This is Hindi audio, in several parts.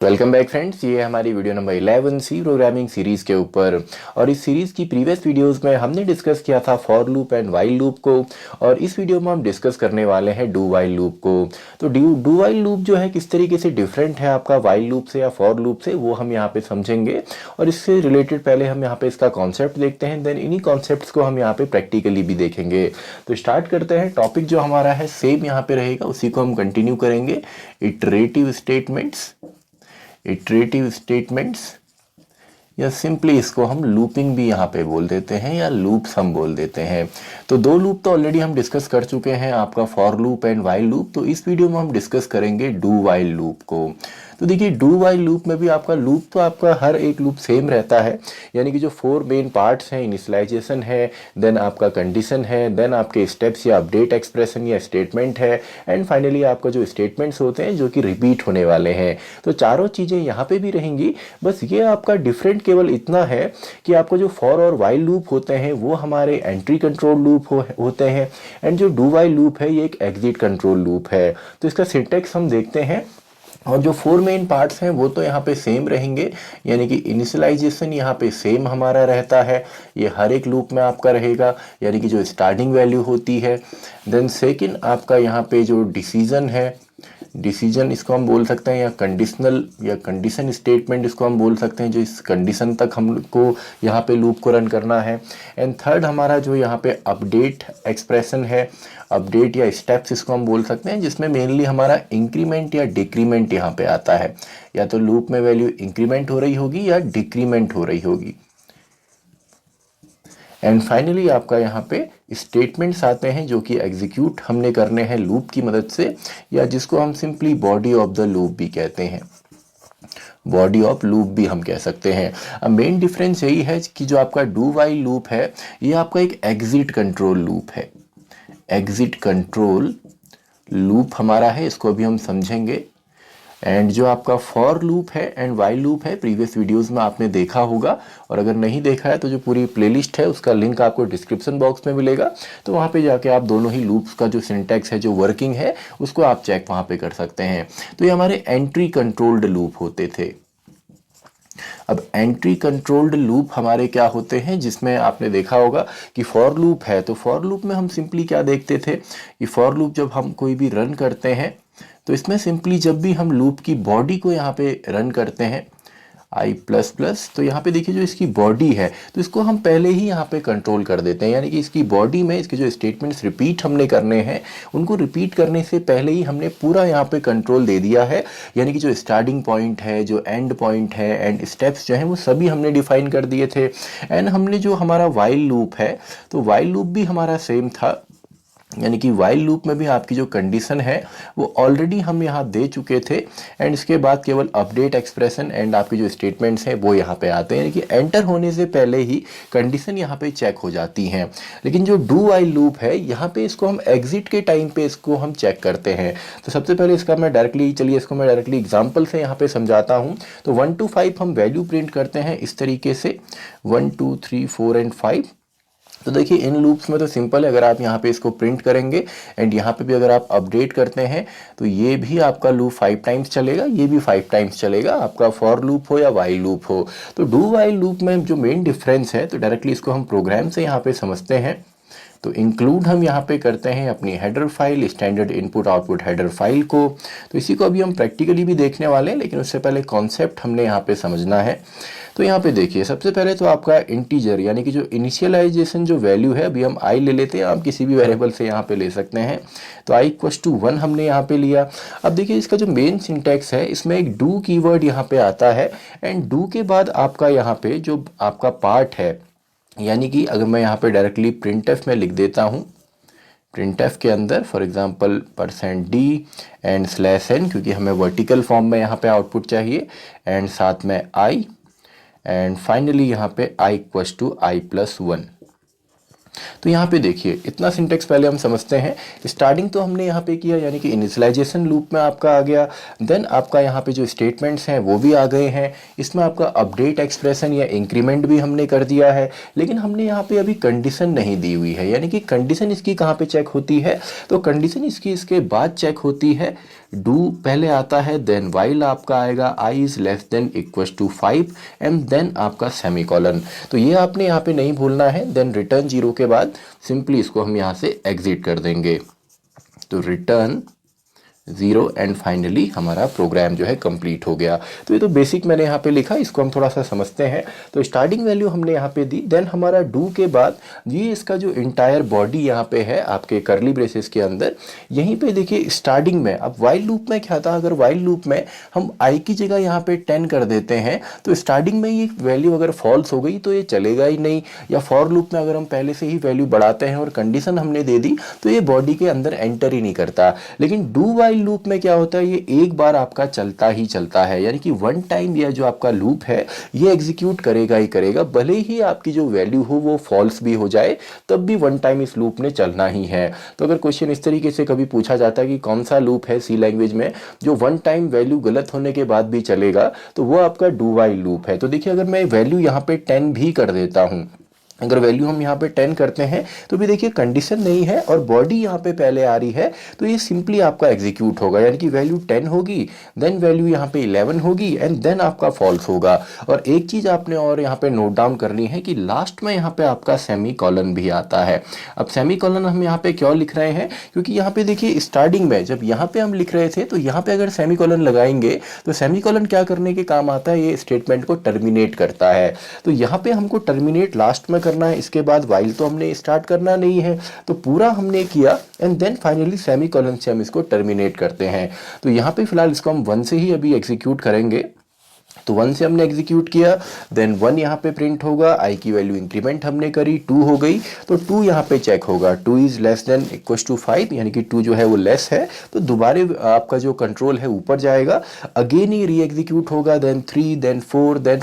वेलकम बैक फ्रेंड्स, ये है हमारी video number 11 C programming series के ऊपर। और इस सीरीज की प्रीवियस वीडियोस में हमने डिस्कस किया था for loop and while loop को, और इस वीडियो में हम डिस्कस करने वाले हैं डू वाइल लूप को। तो डू वाइल लूप जो है किस तरीके से डिफरेंट है आपका वाइल लूप से या फॉर लूप से, वो हम यहाँ पे समझेंगे। और इससे रिलेटेड पहले हम यहाँ पे इसका कॉन्सेप्ट देखते हैं, देन इन्हीं कॉन्सेप्ट्स को हम यहाँ पे प्रैक्टिकली भी देखेंगे। तो स्टार्ट करते हैं। टॉपिक जो हमारा है सेम यहाँ पे रहेगा, उसी को हम कंटिन्यू करेंगे। इटरेटिव स्टेटमेंट्स या सिंपली इसको हम लूपिंग भी यहाँ पे बोल देते हैं या लूप्स हम बोल देते हैं। तो दो लूप तो ऑलरेडी हम डिस्कस कर चुके हैं, आपका for loop and while loop. तो इस वीडियो में हम डिस्कस करेंगे डू वाइल लूप को। तो देखिए, डू वाइल लूप में भी आपका लूप तो आपका हर एक लूप सेम रहता है, यानी कि जो 4 मेन पार्ट्स हैं, इनिशियलाइजेशन है, देन आपका कंडीशन है, देन आपके स्टेप्स या अपडेट एक्सप्रेशन या स्टेटमेंट है, एंड फाइनली आपका जो स्टेटमेंट्स होते हैं जो कि रिपीट होने वाले हैं। तो चारों चीज़ें यहाँ पे भी रहेंगी। बस ये आपका डिफरेंट केवल इतना है कि आपको जो फॉर और वाइल लूप होते हैं वो हमारे एंट्री कंट्रोल लूप होते हैं, एंड जो डू वाइल लूप है ये एक एग्जिट कंट्रोल लूप है। तो इसका सिंटैक्स हम देखते हैं। और जो 4 मेन पार्ट्स हैं वो तो यहाँ पे सेम रहेंगे, यानी कि इनिशियलाइजेशन यहाँ पे सेम हमारा रहता है, ये हर एक लूप में आपका रहेगा, यानी कि जो स्टार्टिंग वैल्यू होती है। देन सेकंड आपका यहाँ पे जो डिसीजन है, डिसीजन इसको हम बोल सकते हैं, या कंडीशनल या कंडीशन स्टेटमेंट इसको हम बोल सकते हैं, जो इस कंडीशन तक हमको यहाँ पे लूप को रन करना है। एंड थर्ड हमारा जो यहाँ पे अपडेट एक्सप्रेशन है, अपडेट या स्टेप्स इसको हम बोल सकते हैं, जिसमें मेनली हमारा इंक्रीमेंट या डिक्रीमेंट यहाँ पे आता है, या तो लूप में वैल्यू इंक्रीमेंट हो रही होगी या डिक्रीमेंट हो रही होगी। एंड फाइनली आपका यहाँ पे स्टेटमेंट्स आते हैं जो कि एग्जीक्यूट हमने करने हैं लूप की मदद से, या जिसको हम simply body of the loop भी कहते हैं, बॉडी ऑफ लूप भी हम कह सकते हैं। अब मेन डिफरेंस यही है कि जो आपका डू वाइल लूप है ये आपका एक एग्जिट कंट्रोल लूप है। एग्जिट कंट्रोल लूप हमारा है, इसको अभी हम समझेंगे। एंड जो आपका फॉर लूप है एंड वाइल लूप है, प्रीवियस वीडियोस में आपने देखा होगा, और अगर नहीं देखा है तो जो पूरी प्लेलिस्ट है उसका लिंक आपको डिस्क्रिप्शन बॉक्स में मिलेगा, तो वहाँ पे जाके आप दोनों ही लूप्स का जो सिंटैक्स है, जो वर्किंग है, उसको आप चेक वहाँ पे कर सकते हैं। तो ये हमारे एंट्री कंट्रोल्ड लूप होते थे। अब एंट्री कंट्रोल्ड लूप हमारे क्या होते हैं, जिसमें आपने देखा होगा कि फॉर लूप है, तो फॉर लूप में हम सिंपली क्या देखते थे कि फॉर लूप जब हम कोई भी रन करते हैं तो इसमें सिंपली जब भी हम लूप की बॉडी को यहाँ पे रन करते हैं i++, तो यहाँ पे देखिए जो इसकी बॉडी है तो इसको हम पहले ही यहाँ पे कंट्रोल कर देते हैं, यानी कि इसकी बॉडी में इसके जो स्टेटमेंट्स रिपीट हमने करने हैं उनको रिपीट करने से पहले ही हमने पूरा यहाँ पे कंट्रोल दे दिया है, यानी कि जो स्टार्टिंग पॉइंट है, जो एंड पॉइंट है, एंड स्टेप्स जो हैं वो सभी हमने डिफाइन कर दिए थे। एंड हमने जो हमारा वाइल लूप है, तो वाइल लूप भी हमारा सेम था, यानी कि वाइल लूप में भी आपकी जो कंडीशन है वो ऑलरेडी हम यहाँ दे चुके थे, एंड इसके बाद केवल अपडेट एक्सप्रेशन एंड आपके जो स्टेटमेंट्स हैं वो यहाँ पे आते हैं, यानी कि एंटर होने से पहले ही कंडीशन यहाँ पे चेक हो जाती हैं। लेकिन जो डू वाइल लूप है यहाँ पे इसको हम एग्जिट के टाइम पे इसको हम चेक करते हैं। तो सबसे पहले इसको मैं डायरेक्टली एग्जाम्पल से यहाँ पे समझाता हूँ। तो 1 to 5 हम वैल्यू प्रिंट करते हैं इस तरीके से, 1 2 3 4 एंड 5। तो देखिए इन लूप्स में तो सिंपल है, अगर आप यहाँ पे इसको प्रिंट करेंगे एंड यहाँ पे भी अगर आप अपडेट करते हैं तो ये भी आपका लूप 5 टाइम्स चलेगा, ये भी 5 टाइम्स चलेगा, आपका फॉर लूप हो या वाइल लूप हो। तो डू वाइल लूप में जो मेन डिफरेंस है, तो डायरेक्टली इसको हम प्रोग्राम से यहाँ पे समझते हैं। तो इंक्लूड हम यहाँ पे करते हैं अपनी header file, standard input output header file को। तो इसी को अभी हम प्रैक्टिकली भी देखने वाले हैं, लेकिन उससे पहले कॉन्सेप्ट हमने यहाँ पे समझना है। तो यहाँ पे देखिए सबसे पहले तो आपका इंटीजर, यानी कि जो इनिशियलाइजेशन जो वैल्यू है, अभी हम i ले लेते हैं, आप किसी भी वेरिएबल से यहाँ पे ले सकते हैं। तो i=1 हमने यहाँ पे लिया। अब देखिए इसका जो मेन सिंटैक्स है, इसमें एक डू कीवर्ड यहाँ पे आता है, एंड डू के बाद आपका यहाँ पे जो आपका पार्ट है, यानी कि अगर मैं यहाँ पे डायरेक्टली printf में लिख देता हूँ, printf के अंदर for example %d and /n, क्योंकि हमें वर्टिकल फॉर्म में यहाँ पे आउटपुट चाहिए, एंड साथ में i, एंड फाइनली यहाँ पे i=i+1। तो यहाँ पे देखिए इतना सिंटेक्स पहले हम समझते हैं। स्टार्टिंग तो हमने यहाँ पे किया, यानी कि इनिशियलाइजेशन लूप में आपका आ गया, देन आपका यहाँ पे जो स्टेटमेंट्स हैं वो भी आ गए हैं, इसमें आपका अपडेट एक्सप्रेशन या इंक्रीमेंट भी हमने कर दिया है। लेकिन हमने यहाँ पे अभी कंडीशन नहीं दी हुई है, यानी कि कंडीशन इसकी कहाँ पे चेक होती है, तो कंडीशन इसकी इसके बाद चेक होती है। डू पहले आता है, देन वाइल आपका आएगा i is less than equals to 5 and then आपका सेमीकोलन। तो ये आपने यहाँ पे नहीं भूलना है। देन रिटर्न 0 के बाद सिंपली इसको हम यहाँ से एग्जिट कर देंगे, तो रिटर्न 0 एंड फाइनली हमारा प्रोग्राम जो है कंप्लीट हो गया। तो ये तो बेसिक मैंने यहाँ पे लिखा, इसको हम थोड़ा सा समझते हैं। तो स्टार्टिंग वैल्यू हमने यहाँ पे दी, देन हमारा डू के बाद ये इसका जो इंटायर बॉडी यहाँ पे है आपके करली ब्रेसेस के अंदर, यहीं पे देखिए स्टार्टिंग में। अब वाइल लूप में क्या था, अगर वाइल लूप में हम आई की जगह यहाँ पे 10 कर देते हैं तो स्टार्टिंग में ये वैल्यू अगर फॉल्स हो गई तो ये चलेगा ही नहीं। या फॉर लूप में अगर हम पहले से ही वैल्यू बढ़ाते हैं और कंडीशन हमने दे दी तो ये बॉडी के अंदर एंटर ही नहीं करता। लेकिन डू वाइल लूप में क्या होता है, ये एक बार आपका चलता ही चलता है, यानी कि वन टाइम यह जो आपका लूप है ये एग्जीक्यूट करेगा ही करेगा, भले ही आपकी जो वैल्यू हो वो फॉल्स भी हो जाए तब भी वन टाइम इस लूप ने चलना ही है। तो अगर क्वेश्चन इस तरीके से कभी पूछा जाता है कि कौन सा लूप है सी लैंग्वेज में जो वन टाइम वैल्यू गलत होने के बाद भी चलेगा, तो वो आपका डू वाइल लूप है। तो देखिए अगर मैं वैल्यू यहाँ पे 10 भी कर देता हूँ, अगर वैल्यू हम यहाँ पे 10 करते हैं तो भी देखिए कंडीशन नहीं है और बॉडी यहाँ पे पहले आ रही है, तो ये सिंपली आपका एग्जीक्यूट होगा, यानी कि वैल्यू 10 होगी, देन वैल्यू यहाँ पे 11 होगी एंड देन आपका फॉल्स होगा। और एक चीज़ आपने और यहाँ पे नोट डाउन करनी है कि लास्ट में यहाँ पे आपका सेमी कॉलन भी आता है। अब सेमी कॉलन हम यहाँ पे क्यों लिख रहे हैं, क्योंकि यहाँ पे देखिए स्टार्टिंग में जब यहाँ पे हम लिख रहे थे तो यहाँ पे अगर सेमी कॉलन लगाएंगे तो सेमी कॉलन क्या करने के काम आता है, ये स्टेटमेंट को टर्मिनेट करता है। तो यहाँ पे हमको टर्मिनेट लास्ट में करना है, इसके बाद वाइल तो हमने स्टार्ट करना नहीं है, तो पूरा हमने किया एंड देन फाइनली सेमीकोलन से हम इसको टर्मिनेट करते हैं। तो यहाँ पे फिलहाल इसको हम 1 से ही अभी एग्जीक्यूट करेंगे। तो 1 से हमने एग्जीक्यूट किया, देन 1 यहाँ पे प्रिंट होगा, आई की वैल्यू इंक्रीमेंट हमने करी, 2 हो गई, तो 2 यहाँ पे चेक होगा, 2 is less than equals to 5, यानी कि 2 जो है वो लेस है, तो दोबारा आपका जो कंट्रोल है ऊपर जाएगा, अगेन ही री एग्जीक्यूट होगा, देन 3, देन 4, देन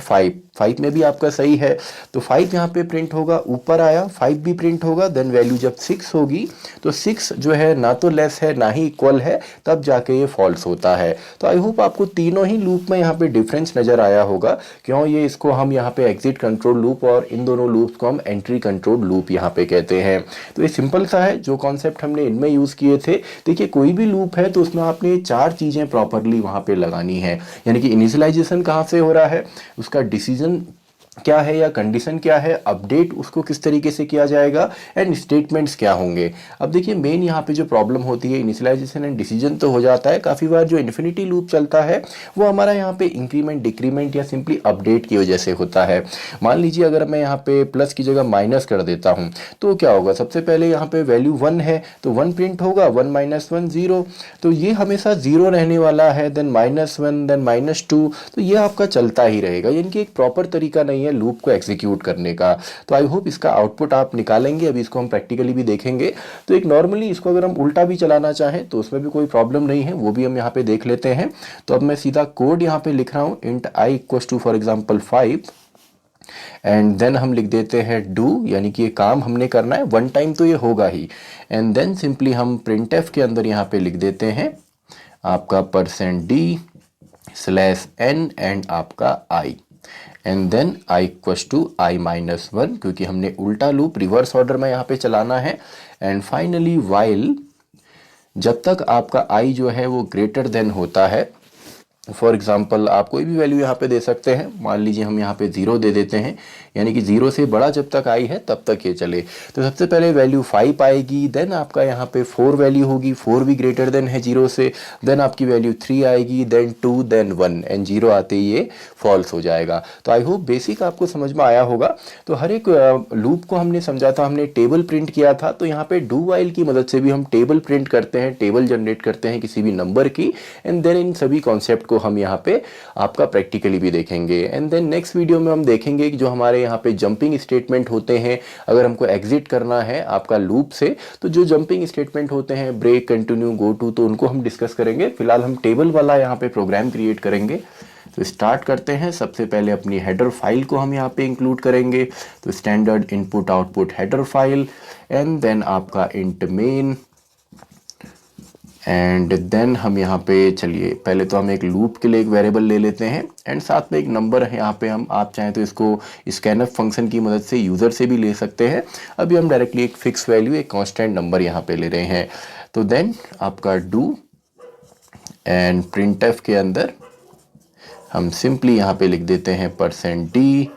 5 में भी आपका सही है, तो 5 यहाँ पे प्रिंट होगा, ऊपर आया 5 भी प्रिंट होगा, देन वैल्यू जब 6 होगी तो 6 जो है ना तो लेस है ना ही इक्वल है, तब जाके ये फॉल्स होता है। तो आई होप आपको तीनों ही लूप में यहाँ पे डिफरेंस नजर आया होगा, क्यों ये इसको हम यहाँ पे एग्जिट कंट्रोल लूप और इन दोनों लूप्स को हम एंट्री कंट्रोल लूप यहाँ पे कहते हैं। तो ये सिंपल सा है, जो कॉन्सेप्ट हमने इनमें यूज किए थे। देखिए कोई भी लूप है तो उसमें आपने 4 चीजें प्रॉपरली वहाँ पे लगानी है, यानी कि इनिशियलाइजेशन कहाँ से हो रहा है, उसका डिसीजन क्या है या कंडीशन क्या है, अपडेट उसको किस तरीके से किया जाएगा एंड स्टेटमेंट्स क्या होंगे। अब देखिए मेन यहाँ पे जो प्रॉब्लम होती है, इनिशियलाइजेशन एंड डिसीजन तो हो जाता है, काफ़ी बार जो इन्फिनिटी लूप चलता है वो हमारा यहाँ पे इंक्रीमेंट डिक्रीमेंट या सिंपली अपडेट की वजह से होता है। मान लीजिए अगर मैं यहाँ पे प्लस की जगह माइनस कर देता हूँ तो क्या होगा, सबसे पहले यहाँ पे वैल्यू 1 है तो 1 प्रिंट होगा, 1 - 1 0, तो ये हमेशा 0 रहने वाला है, देन -1, देन -2, तो ये आपका चलता ही रहेगा, यानी कि एक प्रॉपर तरीका नहीं है लूप को एग्जीक्यूट करने का। तो आई होप इसका आउटपुट आप निकालेंगे, अभी इसको हम प्रैक्टिकली भी देखेंगे। तो एक नॉर्मली इसको अगर हम उल्टा भी चलाना चाहें तो उसमें भी कोई प्रॉब्लम नहीं है, वो भी हम यहाँ पे देख लेते हैं। तो अब मैं सीधा कोड यहाँ पे लिख रहा हूँ, int i equals to for example 5 and then हम लिख देते हैं डू, यानी कि ये काम हमने करना है, वन टाइम तो ये होगा ही, एंड देन सिंपली हम printf के अंदर यहाँ पे लिख देते हैं आपका %d/n एंड आपका i and then i equals to i -1, क्योंकि हमने उल्टा लूप रिवर्स ऑर्डर में यहाँ पे चलाना है। एंड फाइनली वाइल जब तक आपका i जो है वो ग्रेटर देन होता है, फॉर एग्जाम्पल आप कोई भी वैल्यू यहाँ पे दे सकते हैं, मान लीजिए हम यहाँ पे 0 दे देते हैं, यानी कि 0 से बड़ा जब तक आई है तब तक ये चले। तो सबसे पहले वैल्यू 5 आएगी, देन आपका यहाँ पे 4 वैल्यू होगी, 4 भी ग्रेटर देन है 0 से, देन आपकी वैल्यू 3 आएगी, देन 2, देन 1 एंड 0 आते ही ये फॉल्स हो जाएगा। तो आई होप बेसिक आपको समझ में आया होगा। तो हर एक लूप को हमने समझा था, हमने टेबल प्रिंट किया था, तो यहाँ पे डू वाइल की मदद से भी हम टेबल प्रिंट करते हैं, टेबल जनरेट करते हैं किसी भी नंबर की, एंड देन इन सभी कॉन्सेप्ट को हम यहाँ पे आपका प्रैक्टिकली भी देखेंगे। एंड देन नेक्स्ट वीडियो में हम देखेंगे कि जो हमारे यहाँ पे जंपिंग स्टेटमेंट होते हैं, अगर हमको एग्जिट करना है आपका लूप से, तो जो जंपिंग स्टेटमेंट होते हैं ब्रेक, कंटिन्यू, गो टू, तो उनको हम डिस्कस करेंगे। फिलहाल हम टेबल वाला यहाँ पे प्रोग्राम क्रिएट करेंगे। तो स्टार्ट करते हैं। सबसे पहले अपनी हेडर फाइल को हम यहाँ पे इंक्लूड करेंगे, तो standard input output header file, and then आपका इंट मेन, एंड देन हम यहाँ पे चलिए पहले तो हम एक लूप के लिए एक वेरिएबल ले लेते हैं, एंड साथ में एक नंबर है यहाँ पे, हम आप चाहें तो इसको स्कैनफ फंक्शन की मदद से यूज़र से भी ले सकते हैं। अभी हम डायरेक्टली एक फिक्स वैल्यू, एक कांस्टेंट नंबर यहाँ पे ले रहे हैं। तो देन आपका डू एंड प्रिंटफ के अंदर हम सिंपली यहाँ पे लिख देते हैं %d/n।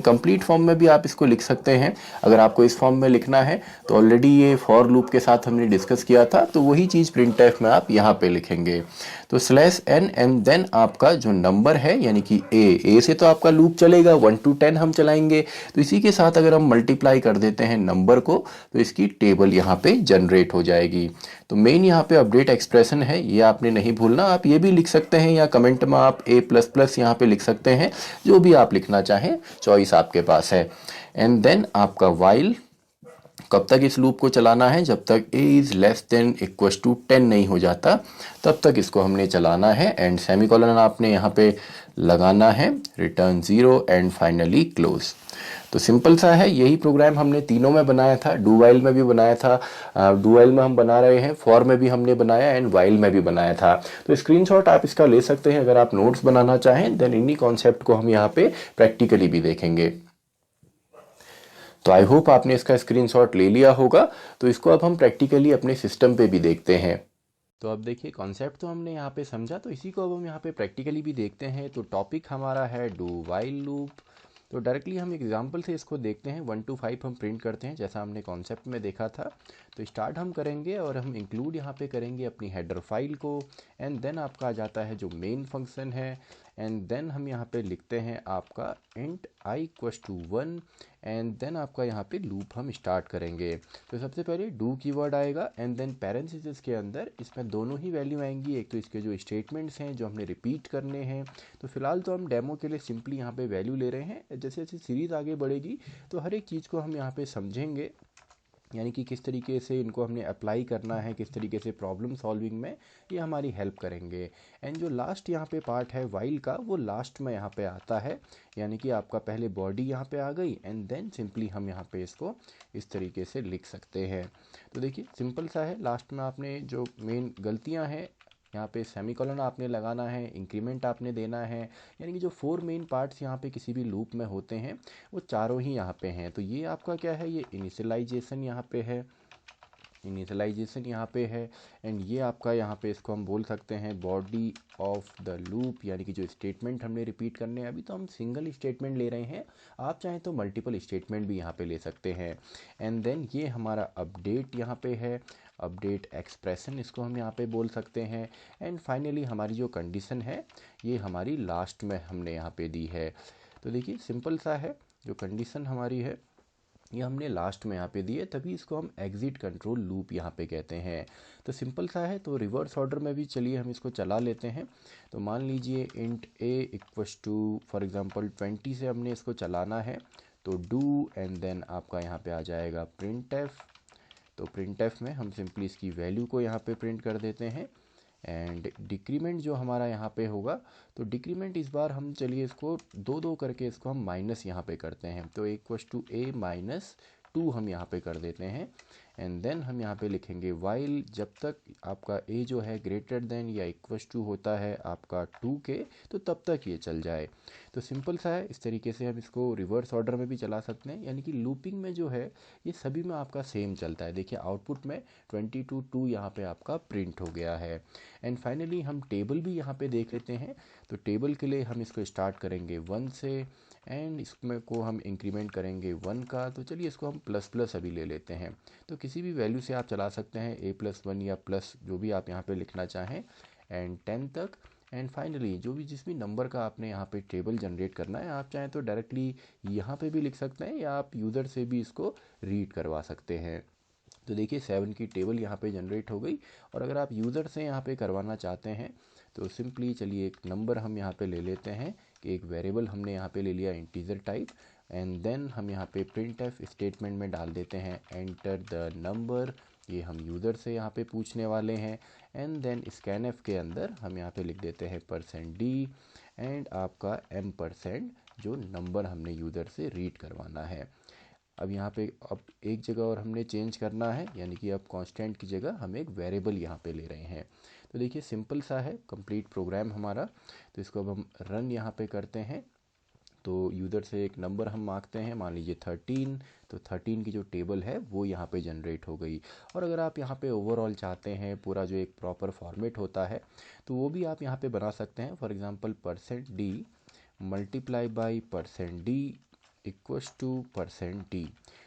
कंप्लीट फॉर्म में भी आप इसको लिख सकते हैं। अगर आपको इस फॉर्म में लिखना है तो ऑलरेडी ये फॉर लूप के साथ हमने डिस्कस किया था, तो वही चीज़ प्रिंटफ में आप यहाँ पे लिखेंगे। तो /n एंड देन आपका जो नंबर है यानी कि ए से तो आपका लूप चलेगा 1 to 10 हम चलाएंगे, तो इसी के साथ अगर हम मल्टीप्लाई कर देते हैं नंबर को तो इसकी टेबल यहाँ पे जनरेट हो जाएगी। तो मेन यहाँ पे अपडेट एक्सप्रेशन है, ये आपने नहीं भूलना। आप ये भी लिख सकते हैं या कमेंट में आप A++ यहाँ पे लिख सकते हैं, जो भी आप लिखना चाहें, चॉइस आपके पास है। एंड देन आपका वाइल, कब तक इस लूप को चलाना है, जब तक a < 10 नहीं हो जाता तब तक इसको हमने चलाना है। एंड सेमीकोलन आपने यहाँ पे लगाना है, रिटर्न 0 एंड फाइनली क्लोज। तो सिंपल सा है, यही प्रोग्राम हमने तीनों में बनाया था, डू वाइल में भी बनाया था, डू वाइल में हम बना रहे हैं, फॉर में भी हमने बनाया एंड वाइल में भी बनाया था। तो स्क्रीनशॉट आप इसका ले सकते हैं अगर आप नोट्स बनाना चाहें। देन इन्हीं कॉन्सेप्ट को हम यहाँ पे प्रैक्टिकली भी देखेंगे। तो आई होप आपने इसका स्क्रीनशॉट ले लिया होगा। तो इसको अब हम प्रैक्टिकली अपने सिस्टम पे भी देखते हैं। तो अब देखिए कॉन्सेप्ट तो हमने यहाँ पे समझा, तो इसी को अब हम यहाँ पे प्रैक्टिकली भी देखते हैं। तो टॉपिक हमारा है डू वाइल लूप। तो डायरेक्टली हम एग्जांपल से इसको देखते हैं। 1 to 5 हम प्रिंट करते हैं जैसा हमने कॉन्सेप्ट में देखा था। तो स्टार्ट हम करेंगे और हम इंक्लूड यहाँ पे करेंगे अपनी हेडर फाइल को, एंड देन आपका आ जाता है जो मेन फंक्शन है, एंड देन हम यहाँ पे लिखते हैं आपका इंट i = 1, एंड देन आपका यहाँ पे लूप हम स्टार्ट करेंगे। तो सबसे पहले डू कीवर्ड आएगा, एंड देन पैरेंथेसिस के अंदर इसमें दोनों ही वैल्यू आएंगी। एक तो इसके जो स्टेटमेंट्स हैं जो हमने रिपीट करने हैं। तो फिलहाल तो हम डेमो के लिए सिंपली यहाँ पे वैल्यू ले रहे हैं। जैसे जैसे सीरीज़ आगे बढ़ेगी तो हर एक चीज़ को हम यहाँ पे समझेंगे, यानी कि किस तरीके से इनको हमने अप्लाई करना है, किस तरीके से प्रॉब्लम सॉल्विंग में ये हमारी हेल्प करेंगे। एंड जो लास्ट यहाँ पे पार्ट है वाइल का, वो लास्ट में यहाँ पे आता है, यानी कि आपका पहले बॉडी यहाँ पे आ गई, एंड देन सिंपली हम यहाँ पे इसको इस तरीके से लिख सकते हैं। तो देखिए सिंपल सा है। लास्ट में आपने जो मेन गलतियाँ हैं, यहाँ पे सेमीकोलन आपने लगाना है, इंक्रीमेंट आपने देना है, यानी कि जो 4 मेन पार्ट्स यहाँ पे किसी भी लूप में होते हैं वो चारों ही यहाँ पे हैं। तो ये आपका क्या है, ये इनिशियलाइजेशन यहाँ पे है, इनिशियलाइजेशन यहाँ पे है, एंड ये आपका यहाँ पे इसको हम बोल सकते हैं बॉडी ऑफ द लूप, यानी कि जो स्टेटमेंट हमने रिपीट करने हैं। अभी तो हम सिंगल स्टेटमेंट ले रहे हैं, आप चाहें तो मल्टीपल स्टेटमेंट भी यहाँ पे ले सकते हैं। एंड देन ये हमारा अपडेट यहाँ पे है, अपडेट एक्सप्रेशन इसको हम यहाँ पे बोल सकते हैं। एंड फाइनली हमारी जो कंडीशन है ये हमारी लास्ट में हमने यहाँ पे दी है। तो देखिए सिंपल सा है, जो कंडीशन हमारी है ये हमने लास्ट में यहाँ पे दी है, तभी इसको हम एग्जिट कंट्रोल लूप यहाँ पे कहते हैं। तो सिंपल सा है। तो रिवर्स ऑर्डर में भी चलिए हम इसको चला लेते हैं। तो मान लीजिए इंट a = फॉर एग्जांपल 20 से हमने इसको चलाना है, तो डू एंड देन आपका यहाँ पे आ जाएगा printf। तो printf में हम सिंपली इसकी वैल्यू को यहाँ पे प्रिंट कर देते हैं, एंड डिक्रीमेंट जो हमारा यहाँ पे होगा, तो डिक्रीमेंट इस बार हम चलिए इसको 2 करके इसको हम माइनस यहाँ पे करते हैं। तो a - 2 हम यहाँ पे कर देते हैं, एंड देन हम यहाँ पे लिखेंगे वाइल जब तक आपका a जो है ग्रेटर देन या इक्वल टू होता है आपका 2 के, तो तब तक ये चल जाए। तो सिंपल सा है। इस तरीके से हम इसको रिवर्स ऑर्डर में भी चला सकते हैं, यानी कि लूपिंग में जो है ये सभी में आपका सेम चलता है। देखिए आउटपुट में 20 to 2 यहाँ पे आपका प्रिंट हो गया है। एंड फाइनली हम टेबल भी यहाँ पे देख लेते हैं। तो टेबल के लिए हम इसको स्टार्ट करेंगे 1 से, एंड इसमें को हम इंक्रीमेंट करेंगे 1 का। तो चलिए इसको हम ++ अभी ले लेते हैं। तो किसी भी वैल्यू से आप चला सकते हैं, a+1 या प्लस जो भी आप यहाँ पे लिखना चाहें, एंड 10 तक। एंड फाइनली जो भी जिस भी नंबर का आपने यहाँ पे टेबल जनरेट करना है, आप चाहें तो डायरेक्टली यहाँ पे भी लिख सकते हैं, या आप यूज़र से भी इसको रीड करवा सकते हैं। तो देखिए 7 की टेबल यहाँ पे जनरेट हो गई। और अगर आप यूज़र से यहाँ पे करवाना चाहते हैं तो सिंपली चलिए एक नंबर हम यहाँ पे ले लेते हैं, कि एक वेरिएबल हमने यहाँ पे ले लिया इंटीजर टाइप, एंड देन हम यहाँ पे printf स्टेटमेंट में डाल देते हैं एंटर द नंबर, ये हम यूज़र से यहाँ पे पूछने वाले हैं। एंड देन स्कैनफ के अंदर हम यहाँ पे लिख देते हैं %d एंड आपका m% जो नंबर हमने यूज़र से रीड करवाना है। अब यहाँ पे अब एक जगह और हमने चेंज करना है, यानी कि अब कांस्टेंट की जगह हम एक वेरिएबल यहाँ पे ले रहे हैं। तो देखिए सिंपल सा है कंप्लीट प्रोग्राम हमारा। तो इसको अब हम रन यहाँ पे करते हैं। तो यूज़र से एक नंबर हम मांगते हैं, मान लीजिए 13। तो 13 की जो टेबल है वो यहाँ पे जनरेट हो गई। और अगर आप यहाँ पे ओवरऑल चाहते हैं पूरा जो एक प्रॉपर फॉर्मेट होता है तो वो भी आप यहाँ पे बना सकते हैं। For example %d multiply by %d equals to %d।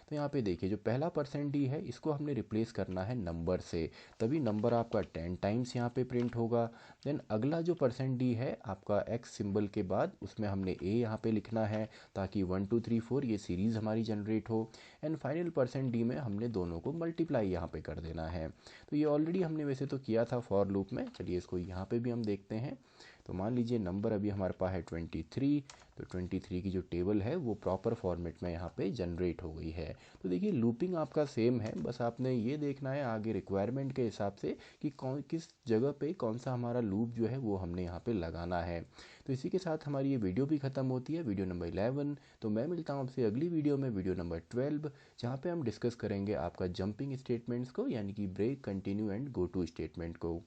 तो यहाँ पे देखिए जो पहला %d है इसको हमने रिप्लेस करना है नंबर से, तभी नंबर आपका 10 टाइम्स यहाँ पे प्रिंट होगा। देन अगला जो %d है आपका x सिंबल के बाद उसमें हमने a यहाँ पे लिखना है ताकि 1 2 3 4 ये सीरीज़ हमारी जनरेट हो। एंड फाइनल %d में हमने दोनों को मल्टीप्लाई यहाँ पे कर देना है। तो ये ऑलरेडी हमने वैसे तो किया था फॉर लूप में, चलिए इसको यहाँ पे भी हम देखते हैं। तो मान लीजिए नंबर अभी हमारे पास है 23। तो 23 की जो टेबल है वो प्रॉपर फॉर्मेट में यहाँ पे जनरेट हो गई है। तो देखिए लूपिंग आपका सेम है, बस आपने ये देखना है आगे रिक्वायरमेंट के हिसाब से कि कौन किस जगह पे कौन सा हमारा लूप जो है वो हमने यहाँ पे लगाना है। तो इसी के साथ हमारी ये वीडियो भी ख़त्म होती है, वीडियो नंबर 11। तो मैं मिलता हूँ आपसे अगली वीडियो में, वीडियो नंबर 12, जहाँ पे हम डिस्कस करेंगे आपका जंपिंग स्टेटमेंट्स को, यानी कि break, continue and go to statement को।